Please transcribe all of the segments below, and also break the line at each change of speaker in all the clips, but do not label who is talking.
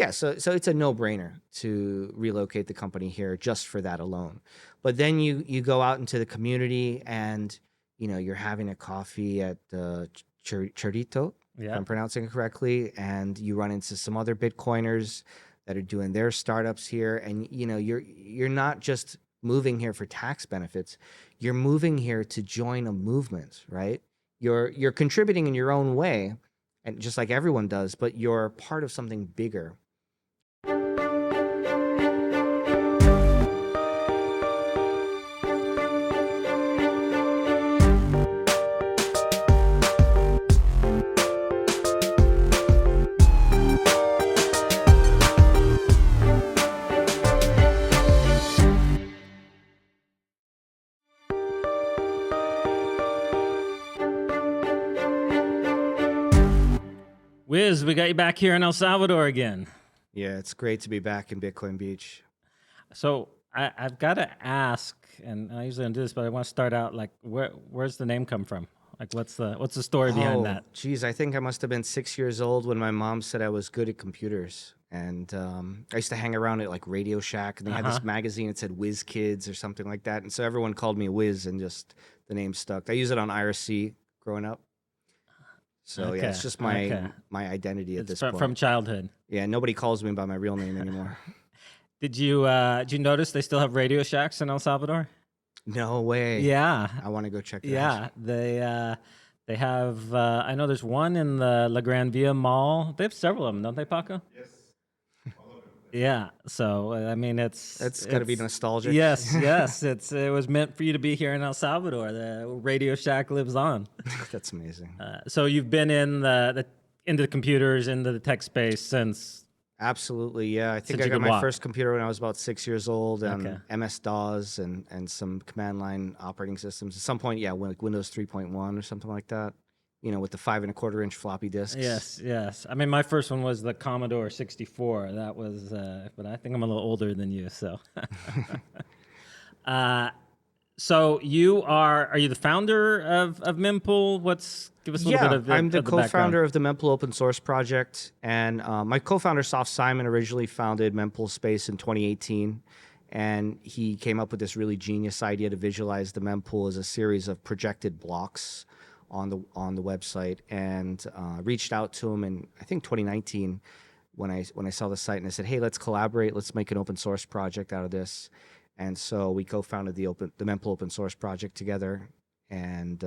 Yeah, so it's a no-brainer to relocate the company here just for that alone. But then you go out into the community and you're having a coffee at Chorito, if
Yeah.
I'm pronouncing it correctly, and you run into some other Bitcoiners that are doing their startups here, and you're not just moving here for tax benefits, you're moving here to join a movement, right? You're contributing in your own way, and just like everyone does, but you're part of something bigger.
Wiz, we got you back here in El Salvador again.
Yeah, it's great to be back in Bitcoin Beach.
So I've got to ask, and I usually don't do this, but I want to start out like, where's the name come from? Like, what's the story behind that?
Geez, I think I must have been 6 years old when my mom said I was good at computers. And I used to hang around at like Radio Shack, and they had this magazine. It said Whiz Kids or something like that. And so everyone called me Whiz, and just the name stuck. I used it on IRC growing up. So yeah, it's just my identity at this point.
From childhood.
Yeah, nobody calls me by my real name anymore.
Did you notice they still have Radio Shacks in El Salvador?
No way.
Yeah.
I want to go check that
out. Yeah, they have. I know there's one in the La Gran Via Mall. They have several of them, don't they, Paco?
Yes. All of them.
Yeah. So I mean,
It's got to be nostalgic.
Yes, yes. It was meant for you to be here in El Salvador. The Radio Shack lives on.
That's amazing.
So you've been into the computers, into the tech space since.
Absolutely, yeah. I think
Since
I
you
got
could
my
walk.
first computer when I was about 6 years old, and
Okay.
MS-DOS and some command line operating systems. At some point, yeah, like Windows 3.1 or something like that. With the 5 1/4-inch floppy disks.
Yes. I mean, my first one was the Commodore 64. That was, but I think I'm a little older than you, so. So are you the founder of Mempool? Give us a little bit of the
I'm the co-founder
background.
of the Mempool open source project, and my co-founder Soft Simon originally founded Mempool Space in 2018, and he came up with this really genius idea to visualize the mempool as a series of projected blocks on the website, and reached out to him in I think 2019 when I saw the site, and I said, hey, let's collaborate, let's make an open source project out of this. And so we co-founded the Mempool open source project together, and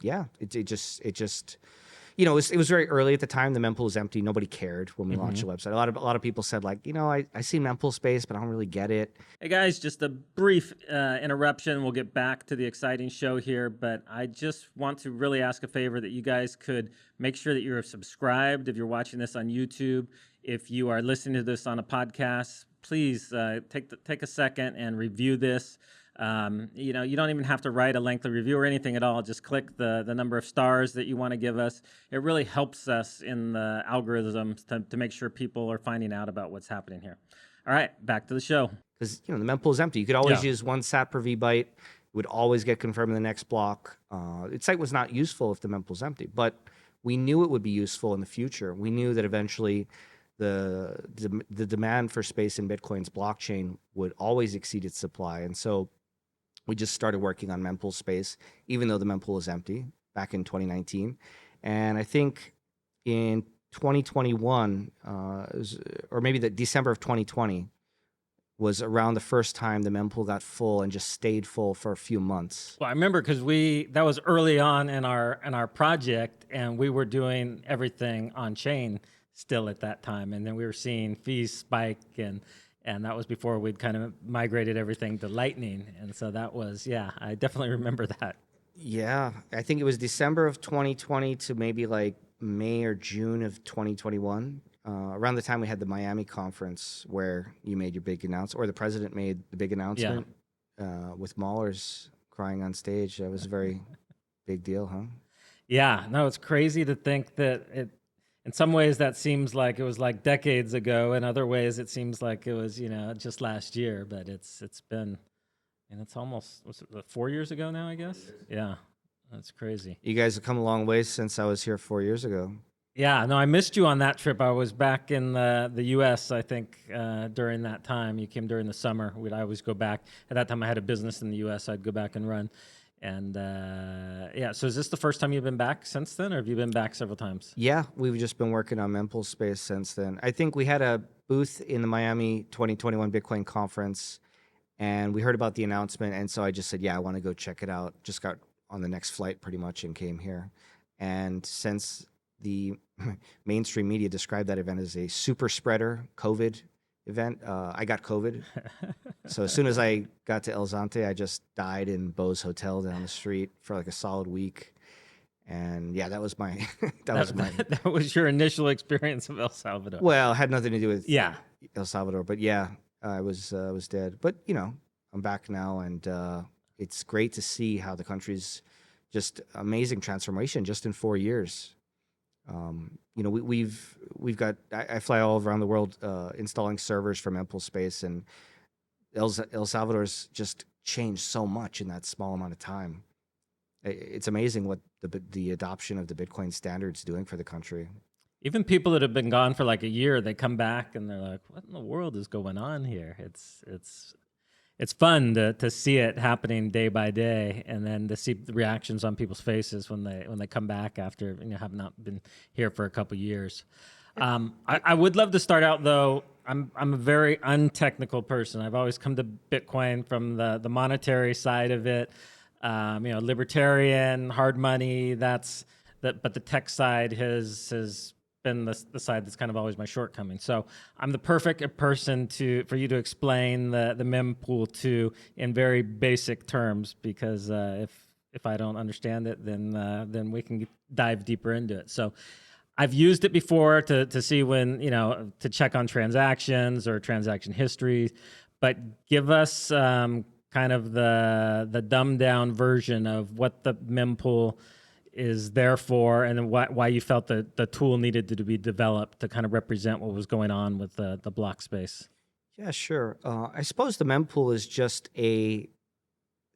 it just it was very early at the time. The mempool was empty. Nobody cared when we launched the website. A lot of people said like, I see Mempool Space, but I don't really get it.
Hey guys, just a brief interruption. We'll get back to the exciting show here, but I just want to really ask a favor that you guys could make sure that you're subscribed if you're watching this on YouTube. If you are listening to this on a podcast, please take a second and review this. You don't even have to write a lengthy review or anything at all. Just click the number of stars that you want to give us. It really helps us in the algorithms to make sure people are finding out about what's happening here. All right, back to the show.
Because the mempool is empty. You could always use 1 sat per vbyte. It would always get confirmed in the next block. The site was not useful if the mempool is empty, but we knew it would be useful in the future. We knew that eventually the demand for space in Bitcoin's blockchain would always exceed its supply, and so we just started working on Mempool Space, even though the mempool is empty, back in 2019. And I think in 2021, or maybe the December of 2020, was around the first time the mempool got full and just stayed full for a few months.
Well, I remember because that was early on in our project, and we were doing everything on chain still at that time, and then we were seeing fees spike, and that was before we'd kind of migrated everything to Lightning, and so that was I definitely remember that.
Yeah, I think it was December of 2020 to maybe like May or June of 2021, around the time we had the Miami conference where you made your big announcement, or the president made the big announcement with Mahlers crying on stage. That was a very big deal, huh?
Yeah, no, it's crazy to think that in some ways that seems like it was like decades ago. In other ways, it seems like it was, just last year, but it's been, and it's almost, 4 years ago now, I guess? Yeah, that's crazy.
You guys have come a long way since I was here 4 years ago.
Yeah, no, I missed you on that trip. I was back in the U.S., I think, during that time. You came during the summer. I always go back. At that time, I had a business in the U.S., so I'd go back and run. And yeah, so is this the first time you've been back since then, or have you been back several times?
Yeah, we've just been working on Mempool Space since then. I think we had a booth in the Miami 2021 Bitcoin conference, and we heard about the announcement, and so I just said, yeah, I want to go check it out. Just got on the next flight pretty much and came here. And since the mainstream media described that event as a super spreader COVID event, I got COVID. So as soon as I got to El Zonte, I just died in Bo's hotel down the street for like a solid week. And yeah, that was my that was my
That was your initial experience of El Salvador.
well, it had nothing to do with
Yeah.
El Salvador, but yeah, I was dead. But you know, I'm back now, and it's great to see how the country's just amazing transformation just in 4 years. You know, we've got I fly all around the world installing servers for Mempool Space, and El Salvador's just changed so much in that small amount of time. It's amazing what the adoption of the Bitcoin standard's doing for the country.
Even people that have been gone for like a year, they come back and they're like, "What in the world is going on here?" It's fun to see it happening day by day, and then to see the reactions on people's faces when they come back after have not been here for a couple years. I would love to start out though. I'm a very untechnical person. I've always come to Bitcoin from the monetary side of it. Libertarian, hard money. That's that, but the tech side has been the side that's kind of always my shortcoming. So I'm the perfect person for you to explain the mempool to in very basic terms, because if I don't understand it, then we can dive deeper into it. So I've used it before to see when to check on transactions or transaction history, but give us kind of the dumbed down version of what the mempool is there for, and why you felt that the tool needed to be developed to kind of represent what was going on with the block space.
Yeah, sure. I suppose the mempool is just a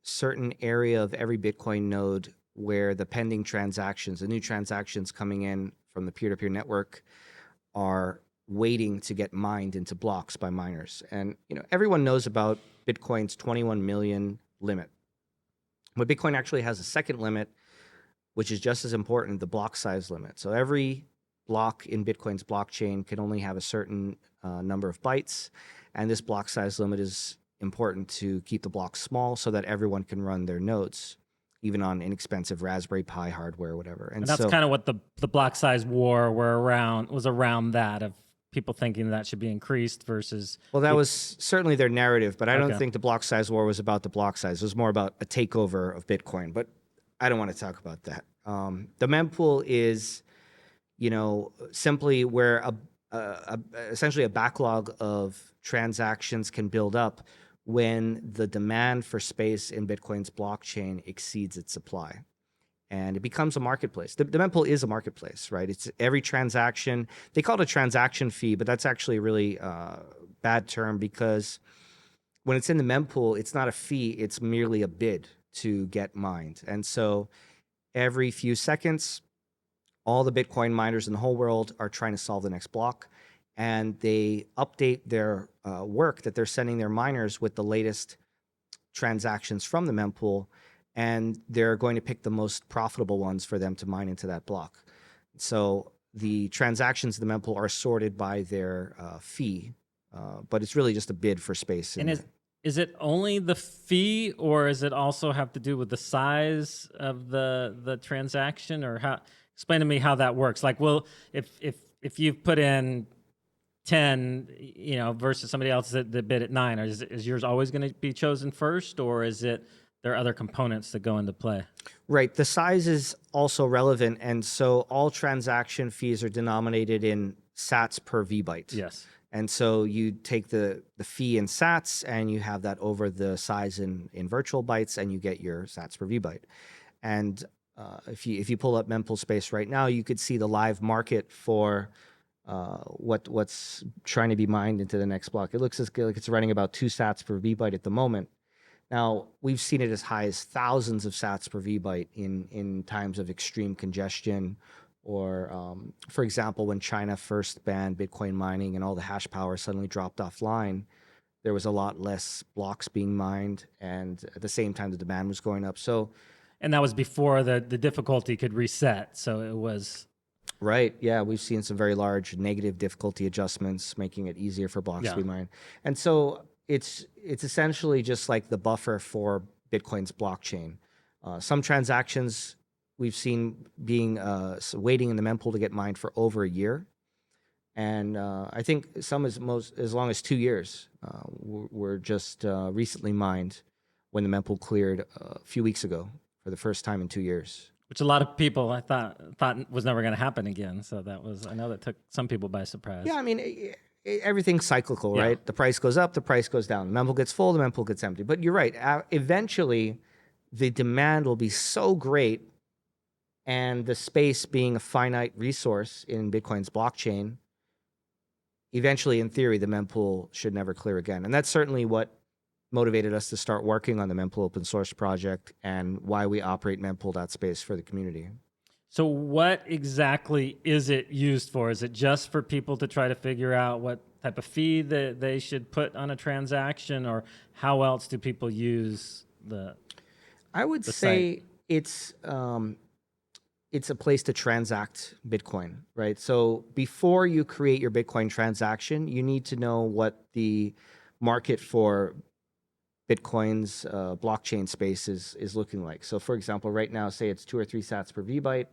certain area of every Bitcoin node where the pending transactions, the new transactions coming in from the peer-to-peer network, are waiting to get mined into blocks by miners. And everyone knows about Bitcoin's 21 million limit. But Bitcoin actually has a second limit, which is just as important, the block size limit. So every block in Bitcoin's blockchain can only have a certain number of bytes, and this block size limit is important to keep the blocks small so that everyone can run their nodes, even on inexpensive Raspberry Pi hardware or whatever.
And that's kind of what the block size war was around that, of people thinking that should be increased versus...
Well, that was certainly their narrative, but I don't
Okay.
think the block size war was about the block size. It was more about a takeover of Bitcoin, but I don't want to talk about that. The mempool is, simply where essentially a backlog of transactions can build up when the demand for space in Bitcoin's blockchain exceeds its supply. And it becomes a marketplace. The mempool is a marketplace, right? It's every transaction. They call it a transaction fee, but that's actually a really bad term, because when it's in the mempool, it's not a fee. It's merely a bid to get mined. And so every few seconds, all the Bitcoin miners in the whole world are trying to solve the next block, and they update their work that they're sending their miners with the latest transactions from the mempool, and they're going to pick the most profitable ones for them to mine into that block. So the transactions in the mempool are sorted by their fee, but it's really just a bid for space.
And is it only the fee, or does it also have to do with the size of the transaction, or how? Explain to me how that works. Like, well, if you've put in 10, versus somebody else that bid at 9, or is yours always going to be chosen first, or is it there are other components that go into play?
Right. The size is also relevant, and so all transaction fees are denominated in sats per vbyte.
Yes.
And so you take the fee in sats, and you have that over the size in virtual bytes, and you get your sats per vbyte. And if you pull up Mempool Space right now, you could see the live market for what's trying to be mined into the next block. It looks like it's running about 2 sats per vbyte at the moment. Now, we've seen it as high as thousands of sats per vbyte in times of extreme congestion Or, for example, when China first banned Bitcoin mining and all the hash power suddenly dropped offline, there was a lot less blocks being mined, and at the same time, the demand was going up. So,
And that was before the difficulty could reset. So it was,
right, yeah, we've seen some very large negative difficulty adjustments, making it easier for blocks to
yeah.
be mined. And so it's essentially just like the buffer for Bitcoin's blockchain. Some transactions we've seen being waiting in the mempool to get mined for over a year, and I think some as long as 2 years were just recently mined when the mempool cleared a few weeks ago for the first time in 2 years.
Which a lot of people I thought was never going to happen again. So that was, I know that took some people by surprise.
Yeah, I mean, everything's cyclical,
Yeah.
right? The price goes up, the price goes down. The mempool gets full, the mempool gets empty. But you're right. Eventually, the demand will be so great, and the space being a finite resource in Bitcoin's blockchain, eventually, in theory, the mempool should never clear again. And that's certainly what motivated us to start working on the Mempool open source project and why we operate mempool.space for the community.
So what exactly is it used for? Is it just for people to try to figure out what type of fee that they should put on a transaction, or how else do people use the
I would
the
say
site?
it's a place to transact Bitcoin, right? So before you create your Bitcoin transaction, you need to know what the market for Bitcoin's blockchain space is looking like. So for example, right now, say it's 2 or 3 sats per VByte,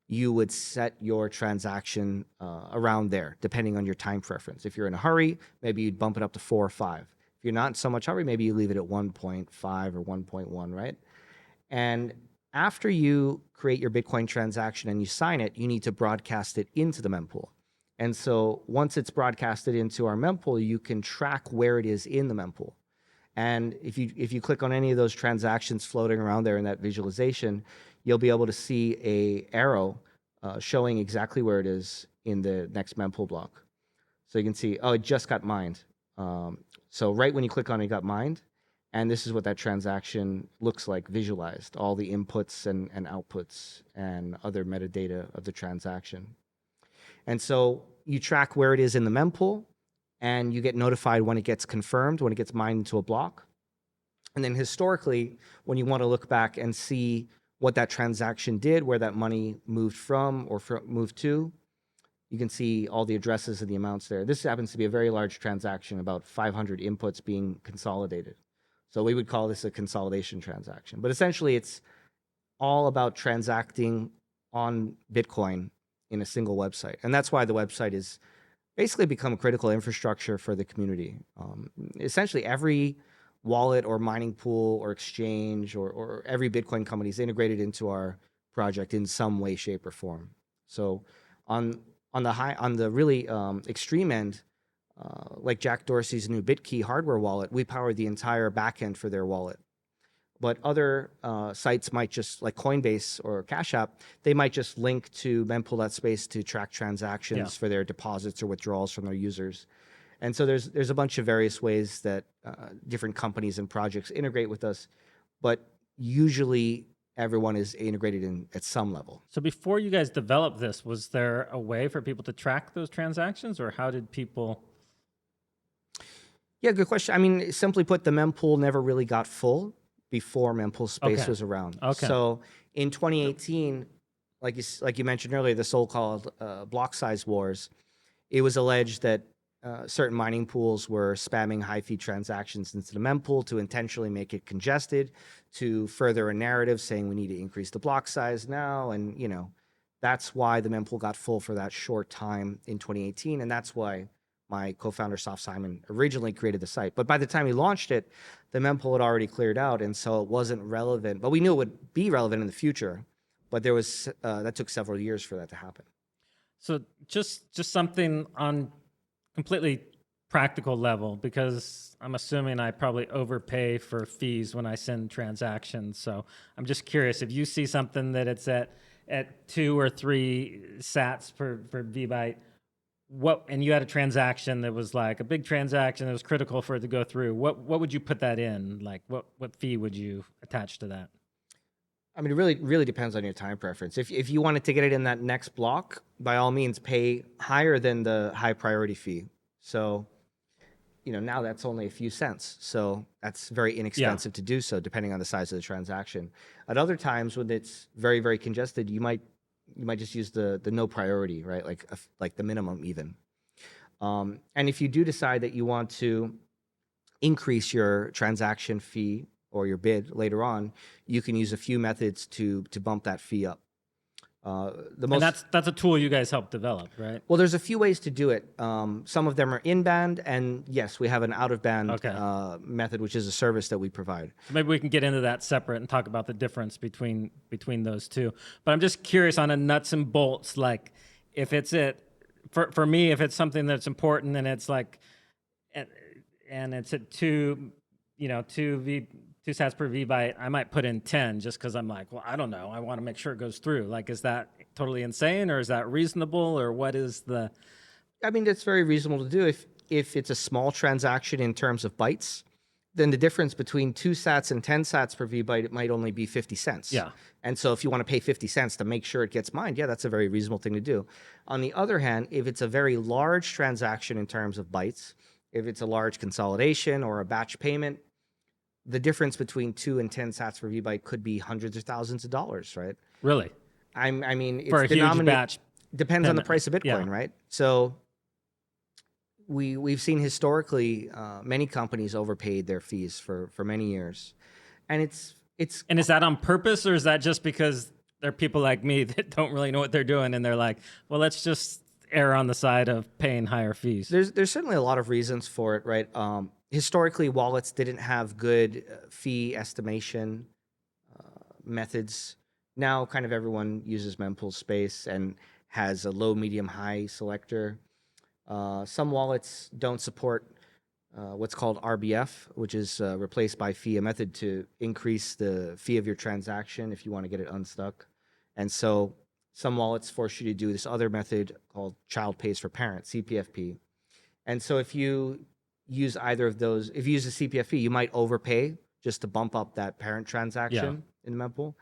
you would set your transaction around there, depending on your time preference. If you're in a hurry, maybe you'd bump it up to 4 or 5. If you're not in so much hurry, maybe you leave it at 1.5 or 1.1, right? And after you create your Bitcoin transaction and you sign it, you need to broadcast it into the mempool. And so once it's broadcasted into our mempool, you can track where it is in the mempool. And if you click on any of those transactions floating around there in that visualization, you'll be able to see a arrow showing exactly where it is in the next mempool block. So you can see, oh, it just got mined. So right when you click on it, it got mined. And this is what that transaction looks like visualized, all the inputs and outputs and other metadata of the transaction. And so you track where it is in the mempool, and you get notified when it gets confirmed, when it gets mined into a block. And then historically, when you want to look back and see what that transaction did, where that money moved from or moved to, you can see all the addresses and the amounts there. This happens to be a very large transaction, about 500 inputs being consolidated. So we would call this a consolidation transaction. But essentially, it's all about transacting on Bitcoin in a single website. And that's why the website is basically become a critical infrastructure for the community. Essentially, every wallet or mining pool or exchange or every Bitcoin company is integrated into our project in some way, shape, or form. So on the really extreme end, like Jack Dorsey's new Bitkey hardware wallet, we power the entire backend for their wallet. But other sites might just, like Coinbase or Cash App, they might just link to mempool.space to track transactions for their deposits or withdrawals from their users. And so there's a bunch of various ways that different companies and projects integrate with us, but usually everyone is integrated in at some level.
So before you guys developed this, was there a way for people to track those transactions, or how did people?
Yeah, good question. I mean, simply put, the mempool never really got full before mempool space was around.
Okay.
So in 2018, like you mentioned earlier, the so-called block size wars, it was alleged that certain mining pools were spamming high-fee transactions into the mempool to intentionally make it congested, to further a narrative saying we need to increase the block size now. And, that's why the mempool got full for that short time in 2018. And that's why my co-founder, Soft Simon, originally created the site. But by the time he launched it, the mempool had already cleared out, and so it wasn't relevant. But we knew it would be relevant in the future. But there was that took several years for that to happen.
So just something on completely practical level, because I'm assuming I probably overpay for fees when I send transactions. So I'm just curious, if you see something that it's at 2 or 3 sats per VByte, and you had a transaction that was like a big transaction that was critical for it to go through, what would you put that in? Like what fee would you attach to that?
I mean, it really depends on your time preference. If you wanted to get it in that next block, by all means, pay higher than the high priority fee. So, now that's only a few cents. So that's very inexpensive to do so, depending on the size of the transaction. At other times, when it's very, very congested, you might just use the no priority, right? Like the minimum even. And if you do decide that you want to increase your transaction fee or your bid later on, you can use a few methods to bump that fee up.
And that's a tool you guys help develop, right?
Well, there's a few ways to do it. Some of them are in band, and yes, we have an out of band method, which is a service that we provide.
So maybe we can get into that separate and talk about the difference between those two. But I'm just curious on a nuts and bolts, like if it's for me, if it's something that's important and it's like, and it's at 2 sats per V byte, I might put in 10 just because I'm like, well, I don't know. I want to make sure it goes through. Like, is that totally insane, or is that reasonable, or what is the?
I mean, it's very reasonable to do. If it's a small transaction in terms of bytes, then the difference between 2 sats and 10 sats per V byte, it might only be 50 cents.
Yeah.
And so if you want to pay 50 cents to make sure it gets mined, yeah, that's a very reasonable thing to do. On the other hand, if it's a very large transaction in terms of bytes, if it's a large consolidation or a batch payment, the difference between 2 and 10 sats per V byte could be hundreds of thousands of dollars, right?
Really?
I mean, it's
For a huge batch.
Depends on the price of Bitcoin, right? So we've seen historically many companies overpaid their fees for many years, and it's.
And is that on purpose, or is that just because there are people like me that don't really know what they're doing, and they're like, well, let's just err on the side of paying higher fees?
There's certainly a lot of reasons for it, right? Historically, wallets didn't have good fee estimation methods. Now, kind of everyone uses Mempool Space and has a low, medium, high selector. Some wallets don't support what's called RBF, which is replaced by fee, a method to increase the fee of your transaction if you want to get it unstuck. And so some wallets force you to do this other method called child pays for parent, CPFP. And so if you use either of those, if you use a CPFP, you might overpay just to bump up that parent transaction in the Mempool.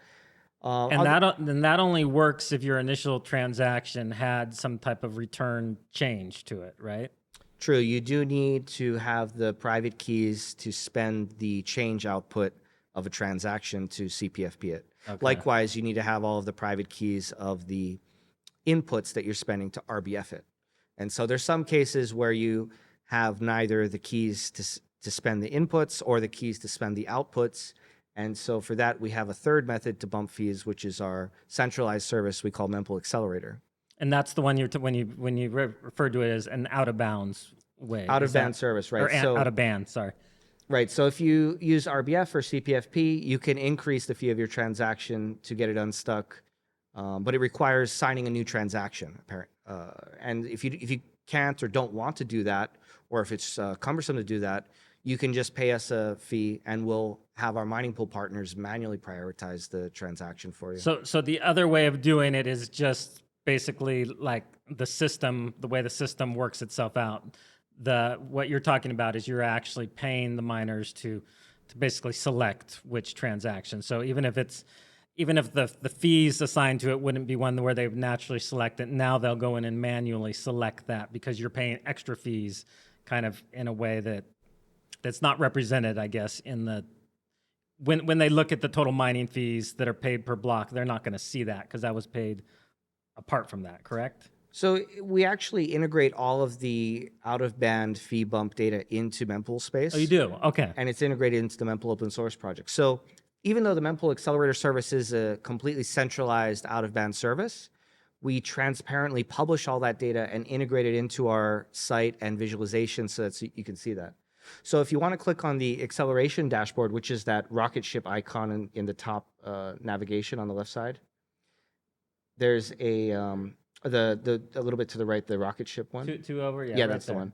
And that only works if your initial transaction had some type of return change to it, right?
True. You do need to have the private keys to spend the change output of a transaction to CPFP it. Okay. Likewise, you need to have all of the private keys of the inputs that you're spending to RBF it. And so there's some cases where you have neither the keys to spend the inputs or the keys to spend the outputs. And so for that, we have a third method to bump fees, which is our centralized service we call Mempool Accelerator.
And that's the one when you refer to it as an out of bounds way.
Out of band service, right?
Or out of band, sorry.
Right. So if you use RBF or CPFP, you can increase the fee of your transaction to get it unstuck, but it requires signing a new transaction. And if you can't or don't want to do that, or if it's cumbersome to do that, you can just pay us a fee, and we'll have our mining pool partners manually prioritize the transaction for you.
So the other way of doing it is just basically like the way the system works itself out. What you're talking about is you're actually paying the miners to basically select which transaction. So even if the fees assigned to it wouldn't be one where they would naturally select it, now they'll go in and manually select that because you're paying extra fees kind of in a way that's not represented, I guess, in the when they look at the total mining fees that are paid per block, they're not going to see that because that was paid apart from that, correct?
So we actually integrate all of the out-of-band fee bump data into Mempool Space.
Oh, you do? Okay.
And it's integrated into the Mempool open source project. So even though the Mempool Accelerator service is a completely centralized out-of-band service, we transparently publish all that data and integrate it into our site and visualization so that you can see that. So if you want to click on the acceleration dashboard, which is that rocket ship icon in the top navigation on the left side, there's a little bit to the right, the rocket ship one.
Two over, yeah.
Yeah,
right
that's
there.
the one.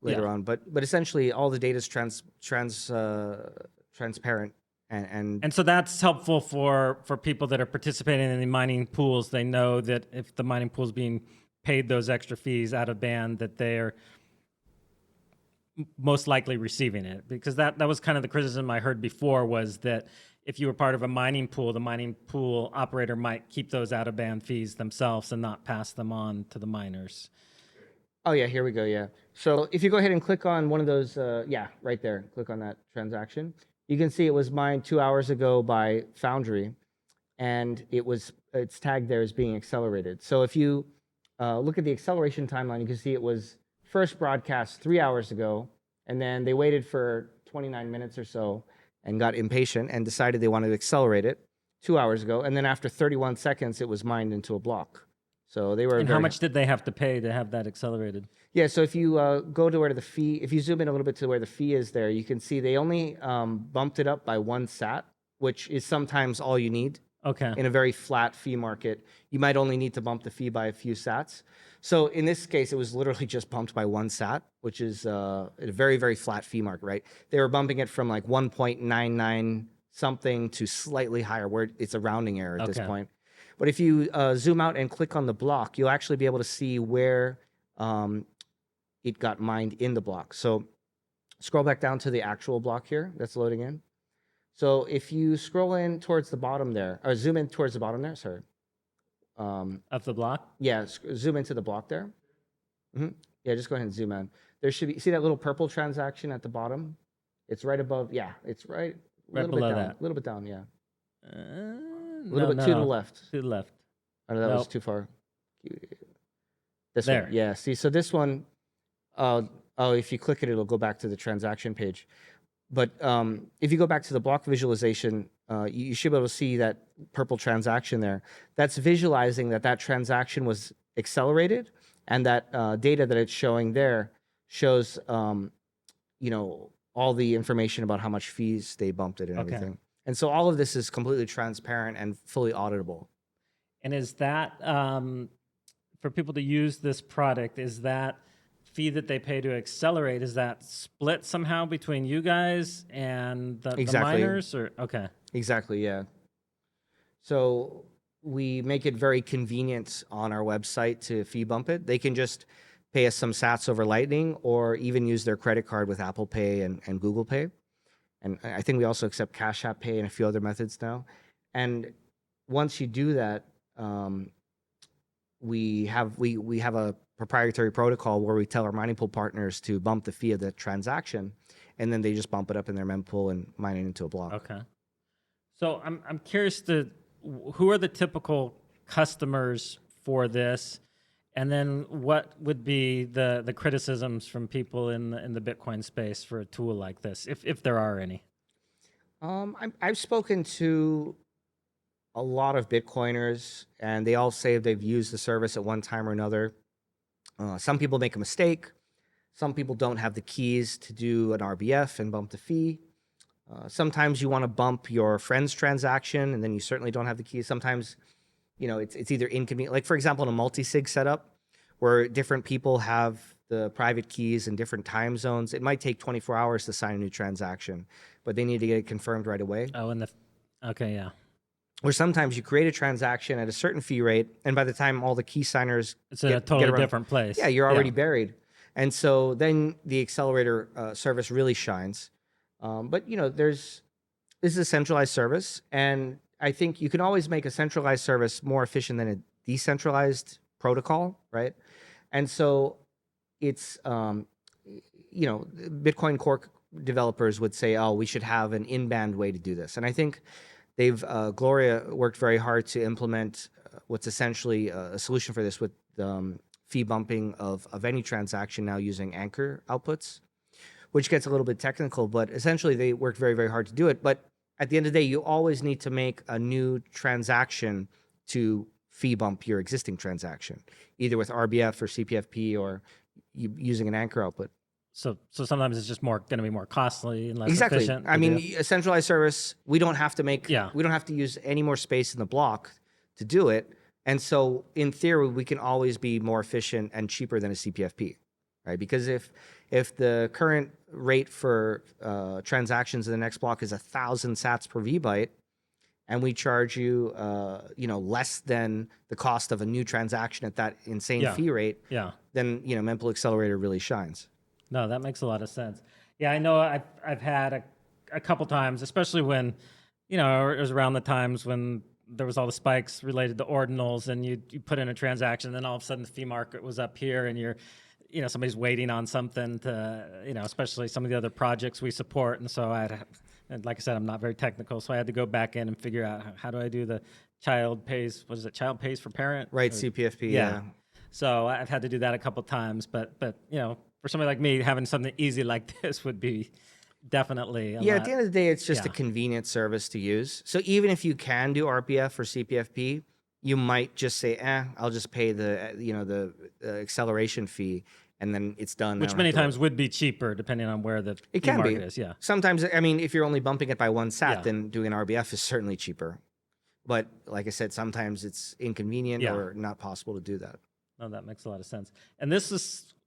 Later on, but essentially all the data is transparent and
so that's helpful for people that are participating in the mining pools. They know that if the mining pool is being paid those extra fees out of band, that they're most likely receiving it, because that was kind of the criticism I heard before, was that if you were part of a mining pool, the mining pool operator might keep those out of band fees themselves and not pass them on to the miners.
Oh yeah, here we go. Yeah. So if you go ahead and click on one of those, yeah, right there, click on that transaction. You can see it was mined 2 hours ago by Foundry, and it's tagged there as being accelerated. So if you look at the acceleration timeline, you can see it was first broadcast 3 hours ago, and then they waited for 29 minutes or so and got impatient and decided they wanted to accelerate it 2 hours ago, and then after 31 seconds, it was mined into a block. So they were.
And how much did they have to pay to have that accelerated?
Yeah, so if you go to where the fee, if you zoom in a little bit to where the fee is there, you can see they only bumped it up by 1 sat, which is sometimes all you need.
Okay.
In a very flat fee market, you might only need to bump the fee by a few sats. So in this case, it was literally just bumped by 1 sat, which is a very, very flat fee market, right? They were bumping it from like 1.99 something to slightly higher, where it's a rounding error at this point. But if you zoom out and click on the block, you'll actually be able to see where it got mined in the block. So scroll back down to the actual block here that's loading in. So if you scroll in towards the bottom there, or zoom in towards the bottom there, sorry.
Of the block?
Yeah, zoom into the block there. Yeah, just go ahead and zoom in. There should be, see that little purple transaction at the bottom? It's right above, yeah, it's right
below
down,
that.
A little bit down, yeah.
A
little bit to the left.
To the left.
Oh, no, that was too far. This
there.
one, yeah. See, so this one, if you click it, it'll go back to the transaction page. But if you go back to the block visualization, you should be able to see that purple transaction there. That's visualizing that transaction was accelerated, and that data that it's showing there shows, all the information about how much fees they bumped it and everything. And so all of this is completely transparent and fully auditable.
And is that, for people to use this product, is that fee that they pay to accelerate, is that split somehow between you guys and the miners? Or
Exactly, yeah. So we make it very convenient on our website to fee bump it. They can just pay us some sats over Lightning, or even use their credit card with Apple Pay and Google Pay. And I think we also accept Cash App Pay and a few other methods now. And once you do that, we have a proprietary protocol where we tell our mining pool partners to bump the fee of the transaction, and then they just bump it up in their mempool and mine it into a block.
Okay. So I'm curious who are the typical customers for this, and then what would be the criticisms from people in the Bitcoin space for a tool like this, if there are any?
I've spoken to a lot of Bitcoiners, and they all say they've used the service at one time or another. Some people make a mistake. Some people don't have the keys to do an RBF and bump the fee. Sometimes you want to bump your friend's transaction, and then you certainly don't have the keys. Sometimes, it's either inconvenient. Like, for example, in a multi-sig setup where different people have the private keys in different time zones, it might take 24 hours to sign a new transaction, but they need to get it confirmed right away.
Oh, okay, yeah.
Or sometimes you create a transaction at a certain fee rate, and by the time all the key signers
it's in a totally different place.
Yeah, you're already buried. And so then the accelerator service really shines. But this is a centralized service, and I think you can always make a centralized service more efficient than a decentralized protocol, right? And so it's Bitcoin Core developers would say, oh, we should have an in-band way to do this, and I think Gloria worked very hard to implement what's essentially a solution for this with fee bumping of any transaction now using anchor outputs, which gets a little bit technical, but essentially they worked very, very hard to do it. But at the end of the day, you always need to make a new transaction to fee bump your existing transaction, either with RBF or CPFP or using an anchor output.
So sometimes it's just going to be more costly and less
exactly.
efficient.
I mean, a centralized service, we don't have to we don't have to use any more space in the block to do it. And so in theory, we can always be more efficient and cheaper than a CPFP, right? Because if the current rate for transactions in the next block is 1,000 sats per VByte, and we charge you, less than the cost of a new transaction at that insane fee rate, then, Mempool Accelerator really shines.
No, that makes a lot of sense. Yeah, I know I've had a couple times, especially when you know, it was around the times when there was all the spikes related to ordinals, and you put in a transaction, then all of a sudden the fee market was up here, and you know, somebody's waiting on something to, you know, especially some of the other projects we support. And so and like I said, I'm not very technical, so I had to go back in and figure out how do I do the child pays, what is it, child pays for parent?
Right,
Or-
CPFP.
yeah.
Yeah.
So I've had to do that a couple times, but you know, for somebody like me, having something easy like this would be definitely a
Yeah,
lot.
at the end of the day, it's just a
yeah.
convenient service to use. So even if you can do RPF or CPFP, you might just say, I'll just pay the, the acceleration fee, and then it's done. I
Which
don't
many
have to worry.
times would be cheaper depending on where the
It
fee
can be.
market is. Yeah.
Sometimes, I mean, if you're only bumping it by one sat,
Yeah.
then doing an RBF is certainly cheaper. But like I said, sometimes it's inconvenient
Yeah.
or not possible to do that.
No, that makes a lot of sense. And this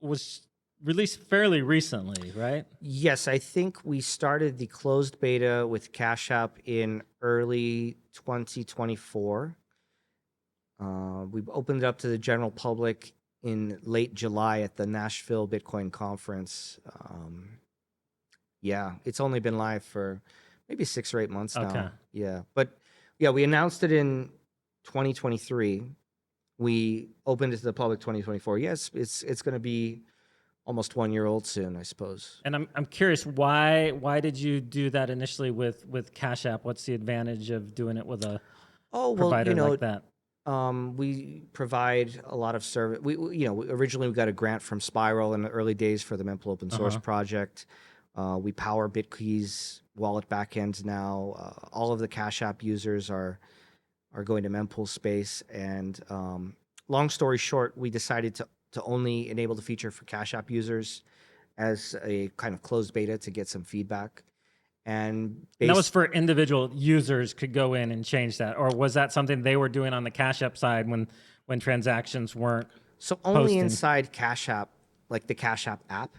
was released fairly recently, right?
Yes, I think we started the closed beta with Cash App in early 2024. We opened it up to the general public in late July at the Nashville Bitcoin conference. Yeah, it's only been live for maybe 6 or 8 months now.
Okay.
Yeah, but yeah, we announced it in 2023. We opened it to the public 2024. Yes, it's going to be almost 1 year old soon, I suppose.
And I'm curious, why did you do that initially with Cash App? What's the advantage of doing it with a
Oh, well,
provider like that?
we provide a lot of service. Originally we got a grant from Spiral in the early days for the Mempool open source project. We power Bitkey's wallet backends now. All of the Cash App users are going to Mempool space. And long story short, we decided to only enable the feature for Cash App users as a kind of closed beta to get some feedback. And
that was for individual users could go in and change that, or was that something they were doing on the Cash App side when transactions weren't?
So only
posting?
inside Cash App, like the Cash App app,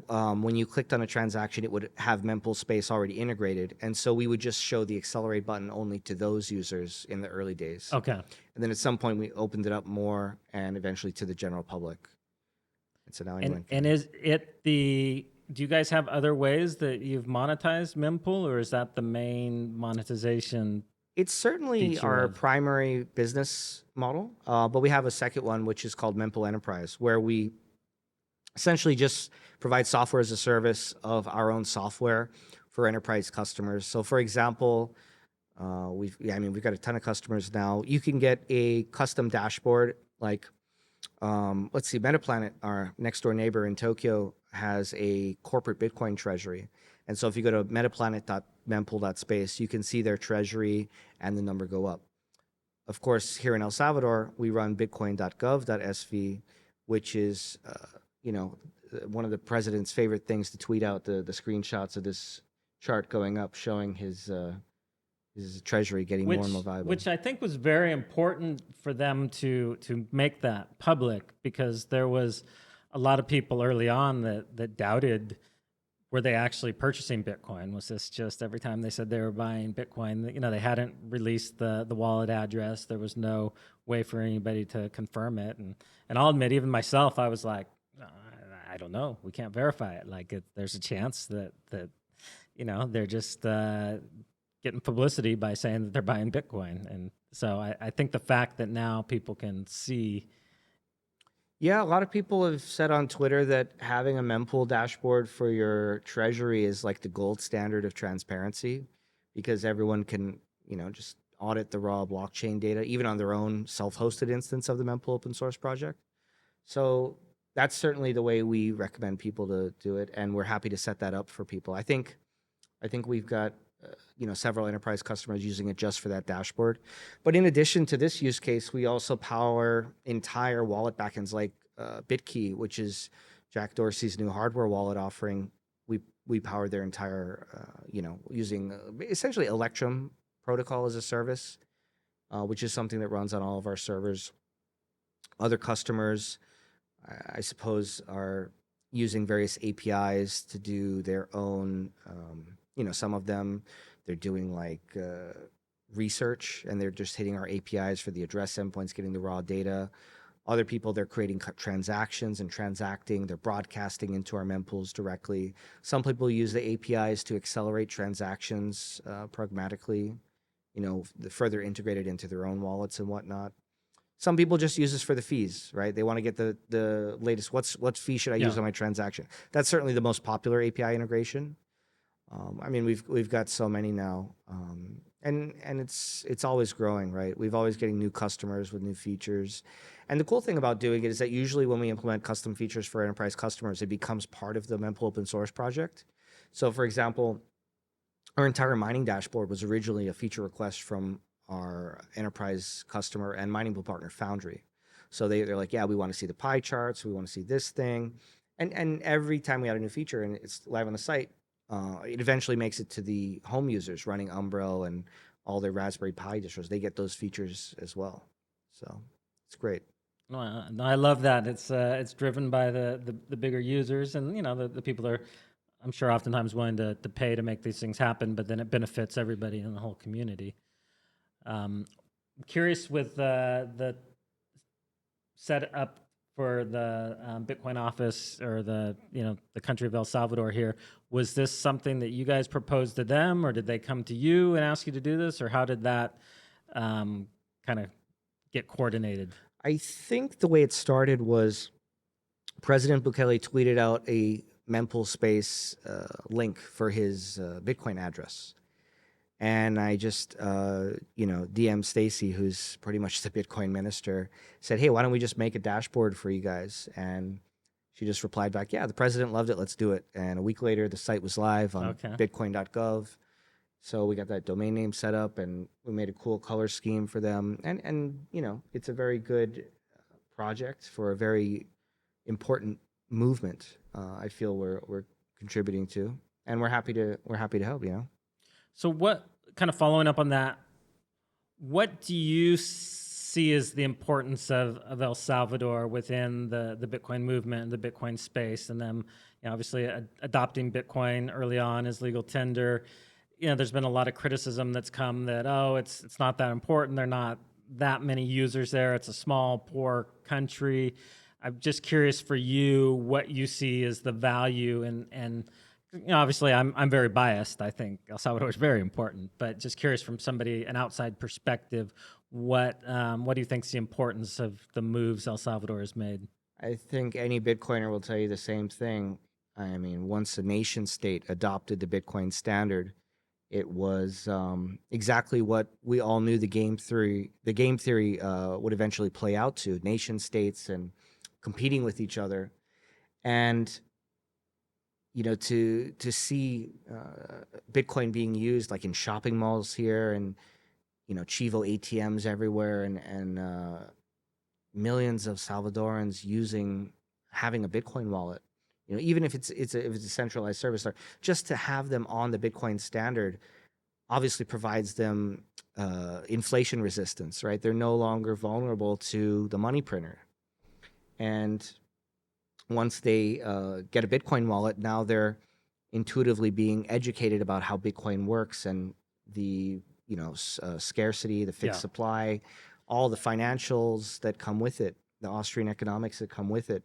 when you clicked on a transaction, it would have Mempool Space already integrated. And so we would just show the accelerate button only to those users in the early days.
Okay.
And then at some point we opened it up more and eventually to the general public. And so now anyone can.
And is it do you guys have other ways that you've monetized Mempool, or is that the main monetization?
It's certainly
feature
our
of-
primary business model, but we have a second one, which is called Mempool Enterprise, where we essentially just provide software as a service of our own software for enterprise customers. So, for example, we've got a ton of customers now. You can get a custom dashboard, like let's see, Metaplanet, our next door neighbor in Tokyo, has a corporate Bitcoin treasury. And so if you go to metaplanet.mempool.space, you can see their treasury and the number go up. Of course, here in El Salvador, we run bitcoin.gov.sv, which is, one of the president's favorite things to tweet out, the screenshots of this chart going up, showing his treasury getting more and more valuable.
Which I think was very important for them to make that public, because there was a lot of people early on that doubted, were they actually purchasing Bitcoin? Was this just every time they said they were buying Bitcoin, they hadn't released the wallet address. There was no way for anybody to confirm it. And I'll admit, even myself, I was like, I don't know. We can't verify it. Like there's a chance that they're just getting publicity by saying that they're buying Bitcoin. And so I think the fact that now people can see.
Yeah, a lot of people have said on Twitter that having a mempool dashboard for your treasury is like the gold standard of transparency, because everyone can, just audit the raw blockchain data, even on their own self-hosted instance of the mempool open source project. So that's certainly the way we recommend people to do it, and we're happy to set that up for people. I think we've got several enterprise customers using it just for that dashboard. But in addition to this use case, we also power entire wallet backends like Bitkey, which is Jack Dorsey's new hardware wallet offering. We power their entire, using essentially Electrum protocol as a service, which is something that runs on all of our servers. Other customers, I suppose, are using various APIs to do their own, some of them, they're doing like research, and they're just hitting our APIs for the address endpoints, getting the raw data. Other people, they're creating transactions and transacting. They're broadcasting into our mempools directly. Some people use the APIs to accelerate transactions pragmatically, further integrated into their own wallets and whatnot. Some people just use this for the fees, right? They want to get the latest. What fee should I use on my transaction? That's certainly the most popular API integration. I mean, we've got so many now, and it's always growing, right? We've always getting new customers with new features, and the cool thing about doing it is that usually when we implement custom features for enterprise customers, it becomes part of the Mempool open source project. So, for example, our entire mining dashboard was originally a feature request from our enterprise customer and mining pool partner Foundry. So they're like, yeah, we want to see the pie charts, we want to see this thing, and every time we add a new feature and it's live on the site. It eventually makes it to the home users running Umbro and all their Raspberry Pi distros. They get those features as well. So it's great.
No, I love that. It's driven by the bigger users, and the people are, I'm sure, oftentimes willing to pay to make these things happen. But then it benefits everybody in the whole community. Curious with the setup for the Bitcoin office or the country of El Salvador here. Was this something that you guys proposed to them, or did they come to you and ask you to do this, or how did that kind of get coordinated?
I think the way it started was President Bukele tweeted out a Mempool Space link for his Bitcoin address. And I just, DM Stacy, who's pretty much the Bitcoin minister, said, hey, why don't we just make a dashboard for you guys? And she just replied back, yeah, the president loved it. Let's do it. And a week later, the site was live on bitcoin.gov. So we got that domain name set up and we made a cool color scheme for them. And it's a very good project for a very important movement. I feel we're contributing to, and we're happy to help,
So what, kind of following up on that, what do you see as the importance of El Salvador within the Bitcoin movement and the Bitcoin space, and them obviously adopting Bitcoin early on as legal tender? There's been a lot of criticism that's come that, it's not that important. There are not that many users there. It's a small, poor country. I'm just curious for you what you see as the value and obviously, I'm very biased. I think El Salvador is very important, but just curious from an outside perspective, what do you think is the importance of the moves El Salvador has made?
I think any Bitcoiner will tell you the same thing. I mean, once a nation state adopted the Bitcoin standard, it was exactly what we all knew the game theory would eventually play out to: nation states and competing with each other, and to see Bitcoin being used like in shopping malls here, and Chivo ATMs everywhere, and millions of Salvadorans having a Bitcoin wallet. Even if it's a centralized service, or just to have them on the Bitcoin standard, obviously provides them inflation resistance. Right, they're no longer vulnerable to the money printer, and once they get a Bitcoin wallet, now they're intuitively being educated about how Bitcoin works and the scarcity, the fixed supply, all the financials that come with it, the Austrian economics that come with it,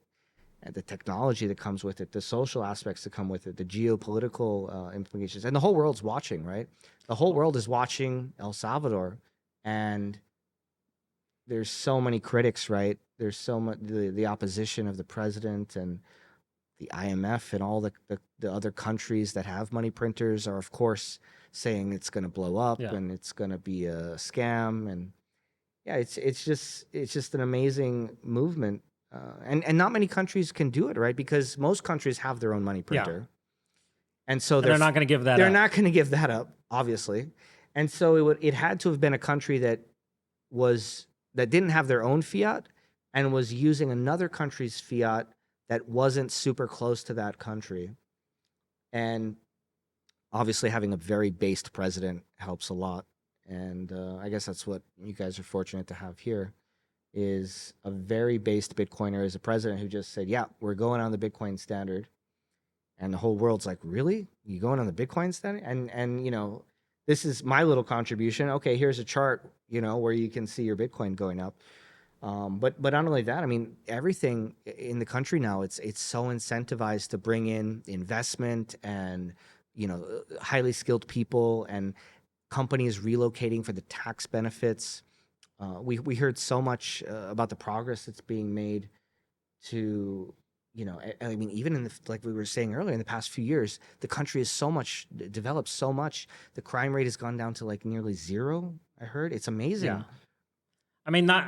and the technology that comes with it, the social aspects that come with it, the geopolitical implications, and the whole world's watching, right? The whole world is watching El Salvador, and there's so many critics, right? There's so much the opposition of the president and the IMF and all the other countries that have money printers are, of course, saying it's going to blow up and it's going to be a scam. And it's just an amazing movement, and not many countries can do it, right? Because most countries have their own money printer, and so
they're not going to give that.
They're not going to give that up, obviously, and so it had to have been a country that didn't have their own fiat and was using another country's fiat that wasn't super close to that country. And obviously having a very based president helps a lot. And I guess that's what you guys are fortunate to have here, is a very based Bitcoiner as a president who just said, yeah, we're going on the Bitcoin standard. And the whole world's like, really? You going on the Bitcoin standard? And this is my little contribution. Okay, here's a chart, where you can see your Bitcoin going up. But not only that, I mean, everything in the country now, it's so incentivized to bring in investment and, highly skilled people and companies relocating for the tax benefits. We heard so much about the progress that's being made to, I mean, even like we were saying earlier, in the past few years, the country is so much developed so much. The crime rate has gone down to like nearly zero. I heard it's
Yeah.
amazing.
I mean, not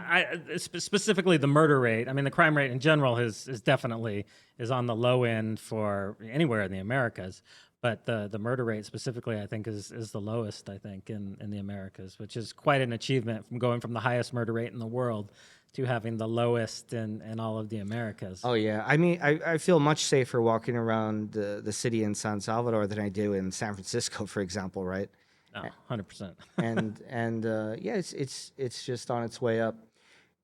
specifically the murder rate. I mean, the crime rate in general is definitely is on the low end for anywhere in the Americas. But the murder rate specifically, I think, is the lowest, I think, in the Americas, which is quite an achievement from going from the highest murder rate in the world to having the lowest in all of the Americas.
Oh yeah, I mean, I feel much safer walking around the city in San Salvador than I do in San Francisco, for example, right?
No, 100%.
And yeah, it's just on its way up.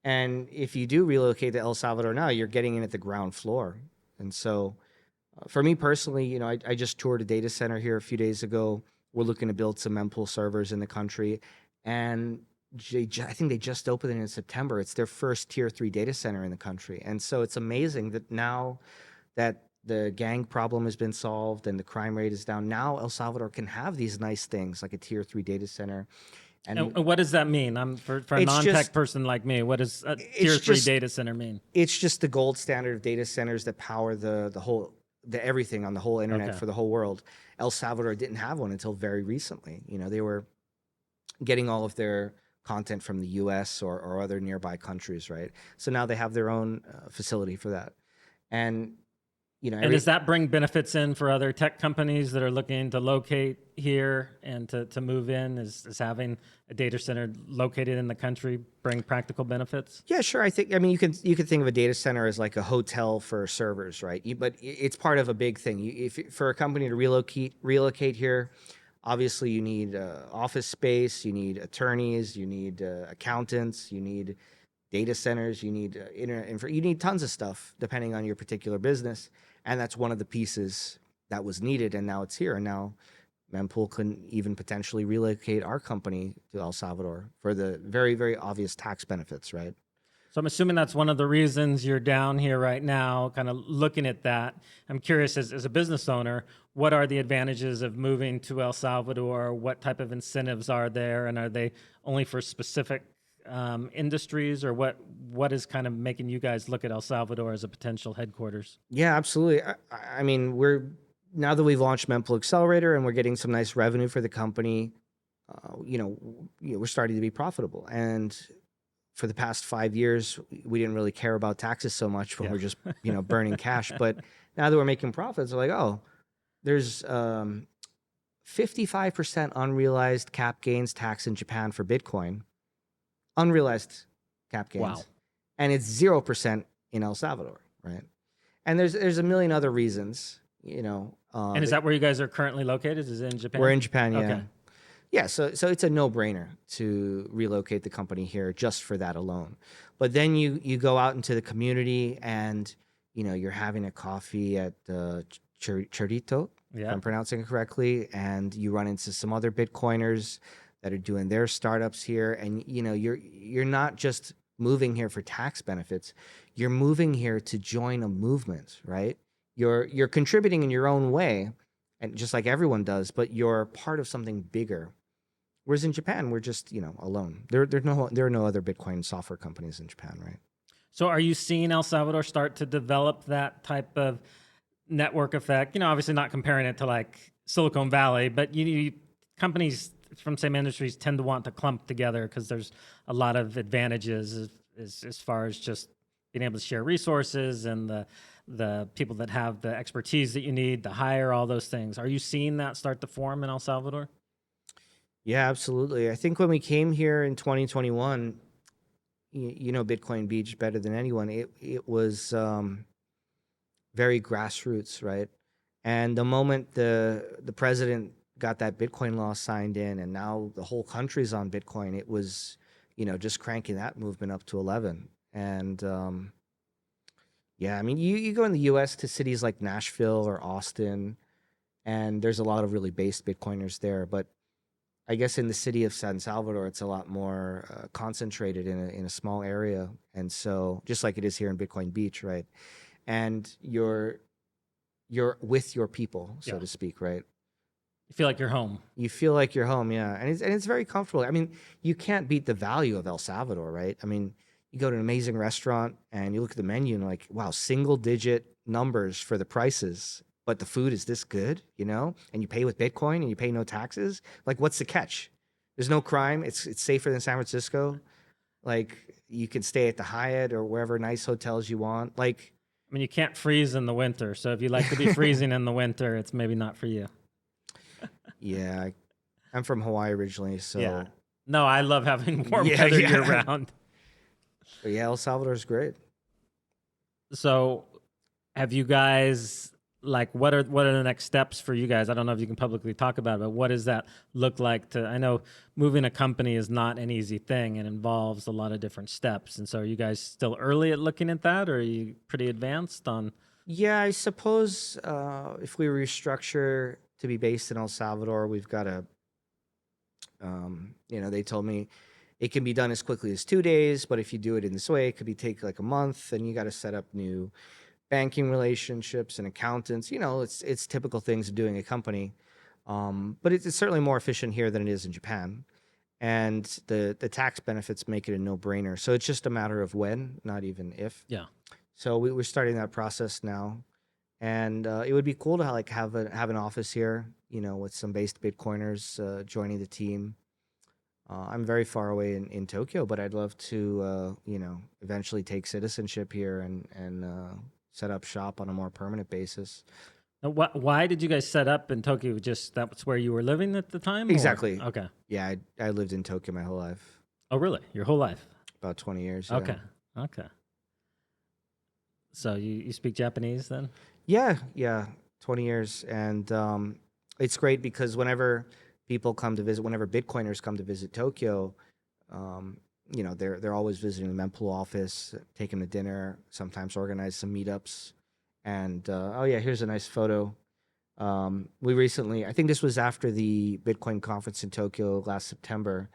And if you do relocate to El Salvador now, you're getting in at the ground floor. And so, for me personally, I just toured a data center here a few days ago. We're looking to build some mempool servers in the country, and I think they just opened it in September. It's their first tier 3 data center in the country, and so it's amazing that now that the gang problem has been solved and the crime rate is down, now El Salvador can have these nice things like a tier 3 data center. And
And what does that mean? For a
it's
non-tech
just
person like me, what does a tier 3
just
data center mean?
it's just the gold standard of data centers that power the everything on the whole internet
Okay.
for the whole world. El Salvador didn't have one until very recently. They were getting all of their content from the US or other nearby countries, right? So now they have their own facility for that. And
And does that bring benefits in for other tech companies that are looking to locate here and to move in? Is having a data center located in the country bring practical benefits?
Yeah, sure. I mean, you could think of a data center as like a hotel for servers, right? But it's part of a big thing. If for a company to relocate here, obviously you need office space, you need attorneys, you need accountants, you need data centers, you need internet you need tons of stuff depending on your particular business, and that's one of the pieces that was needed, and now it's here, and now Mempool can even potentially relocate our company to El Salvador for the very, very obvious tax benefits, right?
So I'm assuming that's one of the reasons you're down here right now, kind of looking at that. I'm curious, as a business owner, what are the advantages of moving to El Salvador? What type of incentives are there? And are they only for specific industries, or what is kind of making you guys look at El Salvador as a potential headquarters?
Yeah, absolutely. I mean, now that we've launched Mempool Accelerator and we're getting some nice revenue for the company, we're starting to be profitable. And for the past 5 years, we didn't really care about taxes so much when we're just, burning cash. But now that we're making profits, we're like, oh, there's 55% unrealized cap gains tax in Japan for Bitcoin, unrealized cap gains,
Wow.
and it's 0% in El Salvador, right? And there's a million other reasons,
And is that where you guys are currently located? Is it in Japan?
we're in Japan, yeah.
Okay.
Yeah, so it's a no-brainer to relocate the company here just for that alone. But then you go out into the community and you're having a coffee at Chorito, if
Yeah.
I'm pronouncing it correctly, and you run into some other Bitcoiners that are doing their startups here, and you're not just moving here for tax benefits, you're moving here to join a movement, right? You're contributing in your own way, and just like everyone does, but you're part of something bigger. Whereas in Japan, we're just alone. There are no other Bitcoin software companies in Japan, right?
So are you seeing El Salvador start to develop that type of network effect? Obviously not comparing it to like Silicon Valley, but companies from same industries tend to want to clump together because there's a lot of advantages as far as just being able to share resources and the people that have the expertise that you need to hire, all those things. Are you seeing that start to form in El Salvador?
Yeah, absolutely. I think when we came here in 2021, Bitcoin Beach better than anyone. It was very grassroots, right? And the moment the president got that Bitcoin law signed in, and now the whole country's on Bitcoin, it was just cranking that movement up to 11. And yeah, I mean, you go in the U.S. to cities like Nashville or Austin, and there's a lot of really based Bitcoiners there, but I guess in the city of San Salvador, it's a lot more concentrated in a small area, and so just like it is here in Bitcoin Beach, right? And you're with your people, so
Yeah.
to speak, right?
You feel like you're home.
You feel like you're home, yeah, and it's very comfortable. I mean, you can't beat the value of El Salvador, right? I mean, you go to an amazing restaurant and you look at the menu and like, wow, single digit numbers for the prices, but the food is this good, you know? And you pay with Bitcoin and you pay no taxes. Like, what's the catch? There's no crime. It's safer than San Francisco. Like, you can stay at the Hyatt or wherever nice hotels you want. Like,
I mean, you can't freeze in the winter. So if you like to be freezing in the winter, it's maybe not for you.
yeah, I'm from Hawaii originally, so
Yeah. No, I love having warm
Yeah,
weather
yeah.
year round.
but yeah, El Salvador's great.
So have you guys like what are the next steps for you guys? I don't know if you can publicly talk about it, but what does that look like to I know moving a company is not an easy thing and involves a lot of different steps. And so are you guys still early at looking at that, or are you pretty advanced on
Yeah, I suppose if we restructure to be based in El Salvador, we've got to, they told me it can be done as quickly as 2 days, but if you do it in this way, it could be take like a month, and you got to set up new banking relationships and accountants. It's typical things of doing a company, but it's certainly more efficient here than it is in Japan, and the tax benefits make it a no brainer. So it's just a matter of when, not even if.
Yeah.
So we're starting that process now, and it would be cool to have an office here, with some based Bitcoiners joining the team. I'm very far away in Tokyo, but I'd love to, eventually take citizenship here and set up shop on a more permanent basis.
Now, why did you guys set up in Tokyo? Just that's where you were living at the time?
Exactly.
Okay.
Yeah, I lived in Tokyo my whole life,
Oh, really? Your whole life?
about 20 years. Yeah.
Okay. Okay. So you speak Japanese then?
Yeah, 20 years. And it's great because whenever whenever Bitcoiners come to visit Tokyo, they're always visiting the Mempool office, take them to dinner, sometimes organize some meetups. And oh yeah, here's a nice photo. We recently, I think this was after the Bitcoin conference in Tokyo last September,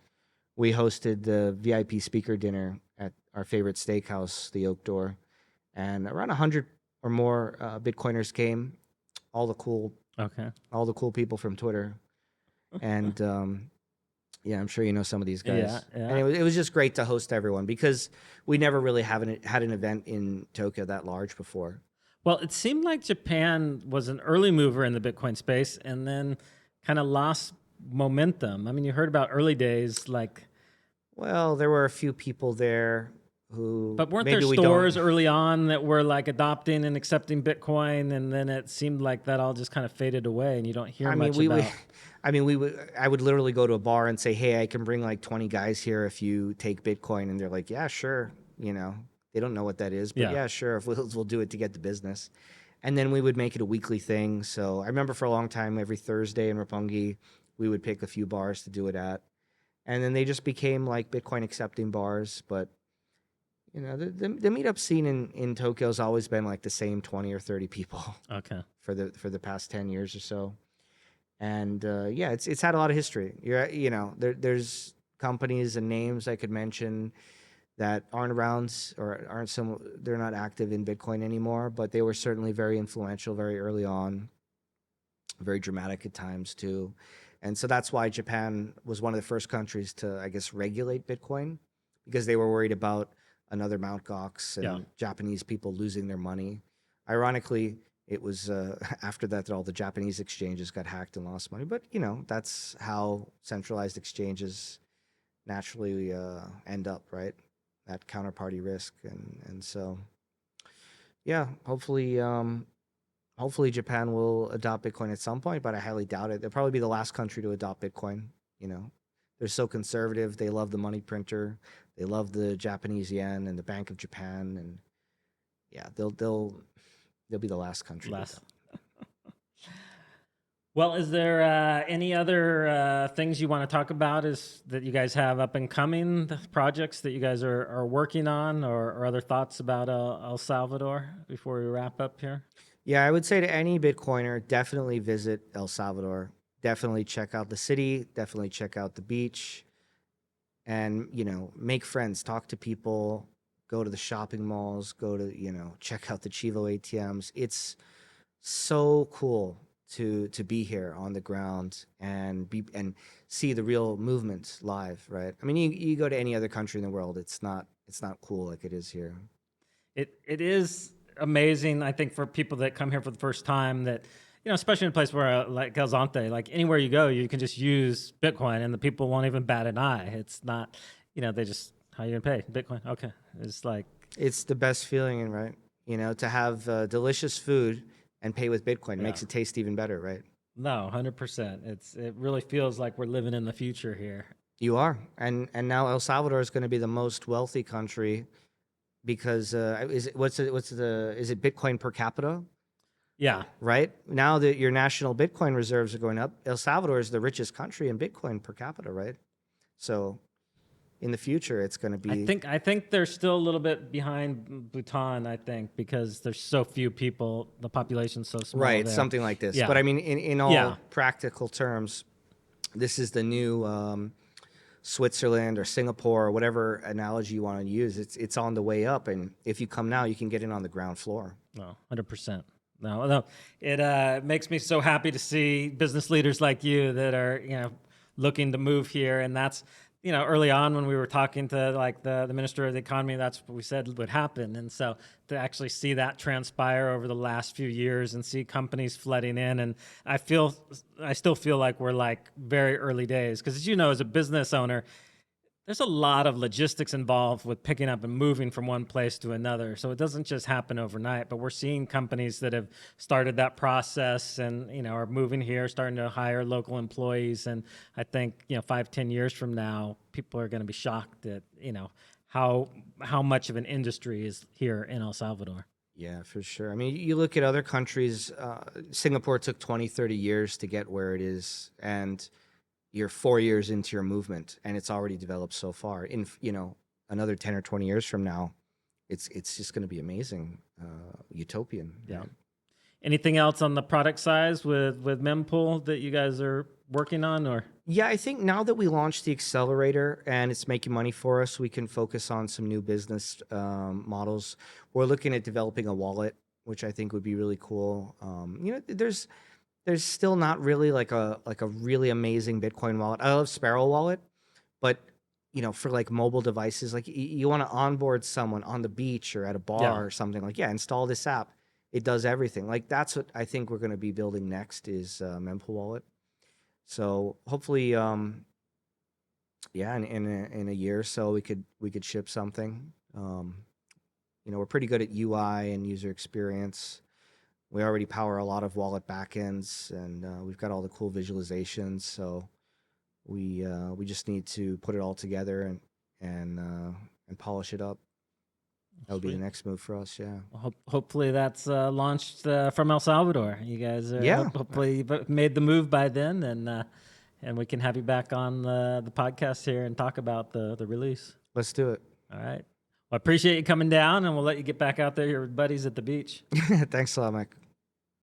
we hosted the VIP speaker dinner at our favorite steakhouse, the Oak Door, and around 100 or more Bitcoiners came, all the cool
Okay.
all the cool people from Twitter, and yeah, I'm sure you know some of these guys.
Yeah, yeah.
And it was just great to host everyone because we never really had an event in Tokyo that large before.
Well, it seemed like Japan was an early mover in the Bitcoin space and then kind of lost momentum. I mean, you heard about early days, like,
Well, there were a few people there who,
but weren't
maybe
there
we
stores
don't.
early on that were like adopting and accepting Bitcoin, and then it seemed like that all just kind of faded away, and you don't hear
I mean,
much
we
about.
would. I mean, I would literally go to a bar and say, "Hey, I can bring like 20 guys here if you take Bitcoin," and they're like, "Yeah, sure." They don't know what that is, but
Yeah.
yeah, sure. If we'll do it to get the business, and then we would make it a weekly thing. So I remember for a long time, every Thursday in Roppongi, we would pick a few bars to do it at, and then they just became like Bitcoin accepting bars. But the meetup scene in Tokyo has always been like the same 20 or 30 people
Okay.
for the past 10 years or so. And yeah, it's had a lot of history. There's companies and names I could mention that aren't around or they're not active in Bitcoin anymore, but they were certainly very influential very early on, very dramatic at times too. And so that's why Japan was one of the first countries to, I guess, regulate Bitcoin, because they were worried about another Mt. Gox and
Yeah.
Japanese people losing their money. Ironically, it was after that all the Japanese exchanges got hacked and lost money. But that's how centralized exchanges naturally end up, right? That counterparty risk, and so yeah, hopefully Japan will adopt Bitcoin at some point, but I highly doubt it. They'll probably be the last country to adopt Bitcoin. They're so conservative. They love the money printer. They love the Japanese yen and the Bank of Japan, and yeah, they'll be the last country.
Last. Well, is there any other things you want to talk about that you guys have up and coming, the projects that you guys are working on, or other thoughts about El Salvador before we wrap up here?
Yeah, I would say to any Bitcoiner, definitely visit El Salvador. definitely check out the city, definitely check out the beach, and make friends, talk to people, go to the shopping malls, go to check out the Chivo ATMs. It's so cool to be here on the ground and see the real movement live, right? I mean, you go to any other country in the world, it's not cool like it is here.
It is amazing, I think, for people that come here for the first time that, especially in a place where like Zonte, like anywhere you go, you can just use Bitcoin and the people won't even bat an eye. It's not, they just, how you gonna pay? Bitcoin. Okay. It's like,
it's the best feeling, right? To have delicious food and pay with Bitcoin makes it taste even better, right?
No, 100%. It really feels like we're living in the future here.
You are. And now El Salvador is going to be the most wealthy country because is it Bitcoin per capita?
Yeah.
Right? Now that your national Bitcoin reserves are going up, El Salvador is the richest country in Bitcoin per capita, right? So in the future, it's going to be...
I think they're still a little bit behind Bhutan, I think, because there's so few people, the population's so small.
Right,
there.
something like this.
Yeah.
But I mean, in all practical terms, this is the new Switzerland or Singapore or whatever analogy you want to use. It's on the way up, and if you come now, you can get in on the ground floor.
No, 100%. No, it makes me so happy to see business leaders like you that are looking to move here, and that's early on when we were talking to like the Minister of the Economy, that's what we said would happen, and so to actually see that transpire over the last few years and see companies flooding in, and I still feel like we're like very early days because as a business owner, there's a lot of logistics involved with picking up and moving from one place to another. So it doesn't just happen overnight, but we're seeing companies that have started that process and, are moving here, starting to hire local employees. And I think, 5-10 years from now, people are going to be shocked at, how much of an industry is here in El Salvador.
Yeah, for sure. I mean, you look at other countries, Singapore took 20, 30 years to get where it is. And you're 4 years into your movement and it's already developed so far. In another 10 or 20 years from now, it's just going to be amazing, utopian.
Yeah.
Right?
Anything else on the product side with Mempool that you guys are working on, or?
Yeah, I think now that we launched the accelerator and it's making money for us, we can focus on some new business models. We're looking at developing a wallet, which I think would be really cool. There's still not really like a really amazing Bitcoin wallet. I love Sparrow Wallet, but for like mobile devices, like you want to onboard someone on the beach or at a bar or something, like install this app. It does everything. Like that's what I think we're going to be building next is Mempool Wallet. So hopefully, in a year or so we could ship something. We're pretty good at UI and user experience. We already power a lot of wallet backends, and we've got all the cool visualizations. So we just need to put it all together and polish it up. That would be the next move for us. Yeah.
Well, hopefully that's launched from El Salvador. You guys are hopefully you've made the move by then, and we can have you back on the podcast here and talk about the release.
Let's do it.
All right. Well, I appreciate you coming down, and we'll let you get back out there, your buddies at the beach.
Thanks a lot, Mike.